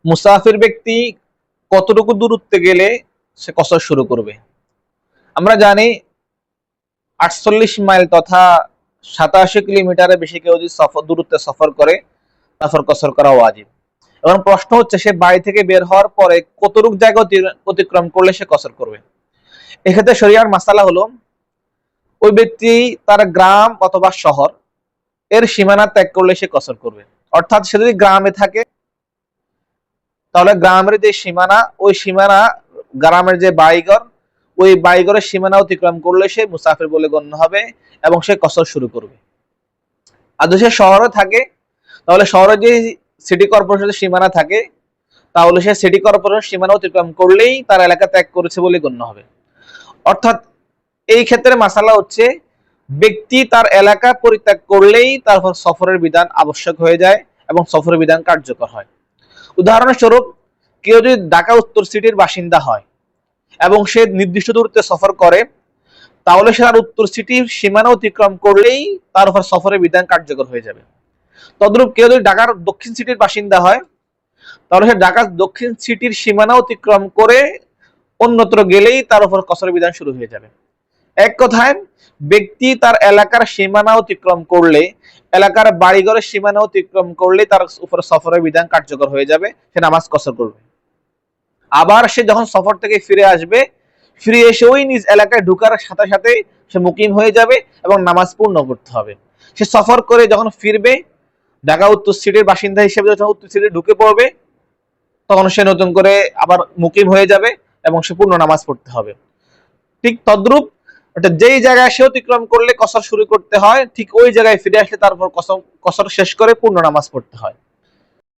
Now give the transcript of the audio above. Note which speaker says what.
Speaker 1: মুসাফির ব্যক্তি কতটুকু দূরত্বে গেলে সে কসর শুরু করবে? আমরা জানি 48 মাইল তথা 87 কিলোমিটারের বেশি কেউ যদি দূরত্বে সফর করে তারপর কসর করা ওয়াজিব। এবং প্রশ্ন হচ্ছে সে বাড়ি থেকে বের হওয়ার পরে কতটুকু জায়গা অতিক্রম করলে সে কসর করবে। এক্ষেত্রে শরিয়ার মাসালা হলো, ওই ব্যক্তি তার গ্রাম অথবা শহর এর সীমানা ত্যাগ করলে সে কসর করবে। অর্থাৎ সে যদি গ্রামে থাকে তাহলে গ্রামের যে সীমানা, ওই সীমানা গ্রামের যে বাড়িঘর, ওই বাড়িঘরের সীমানা অতিক্রম করলে সে মুসাফির বলে গণ্য হবে এবং সে কসর শুরু করবে। আর যদি সে শহরে থাকে তাহলে শহরে যে সিটি কর্পোরেশনের সীমানা থাকে তাহলে সে সিটি কর্পোরেশনের সীমানা অতিক্রম করলেই তার এলাকা ত্যাগ করেছে বলে গণ্য হবে। অর্থাৎ এই ক্ষেত্রে মাসালা হচ্ছে, ব্যক্তি তার এলাকা পরিত্যাগ করলেই তারপর সফরের বিধান আবশ্যক হয়ে যায় এবং সফরের বিধান কার্যকর হয়। উদাহরণস্বরূপ, কেউ যদি ঢাকা উত্তর সিটির বাসিন্দা হয় এবং সে নির্দিষ্ট দূরত্বে সফর করে তাহলে সে তার উত্তর সিটির সীমানা অতিক্রম করলেই তার উপর সফরের বিধান কার্যকর হয়ে যাবে। তদ্রূপ কেউ যদি ঢাকার দক্ষিণ সিটির বাসিন্দা হয় তাহলে সে ঢাকার দক্ষিণ সিটির সীমানা অতিক্রম করে অন্যত্র গেলেই তার উপর কসরের বিধান শুরু হয়ে যাবে। এক কথায়, ব্যক্তি তার এলাকার সীমানা অতিক্রম করলে, এলাকার বাড়িঘরের সীমানা অতিক্রম করলে তার উপর সফরের বিধান কার্যকর হয়ে যাবে, সে নামাজ কসর করবে। আবার সে যখন সফর থেকে ফিরে আসবে, ফিরে এসে ওই নিজ এলাকায় ঢুকার সাথে সাথে সে মুকিম হয়ে যাবে এবং নামাজ পূর্ণ করতে হবে। সে সফর করে যখন ফিরবে, ঢাকা উত্তর সিটির বাসিন্দা হিসেবে যখন উত্তর সিটি ঢুকে পড়বে, তখন সে নতুন করে আবার মুকিম হয়ে যাবে এবং সে পূর্ণ নামাজ পড়তে হবে। ঠিক তদ্রূপ যেই জায়গায় সে অতিক্রম করলে কসর শুরু করতে হয়, ঠিক ওই জায়গায় ফিরে আসলে তারপর কসর শেষ করে পূর্ণ নামাজ পড়তে হয়।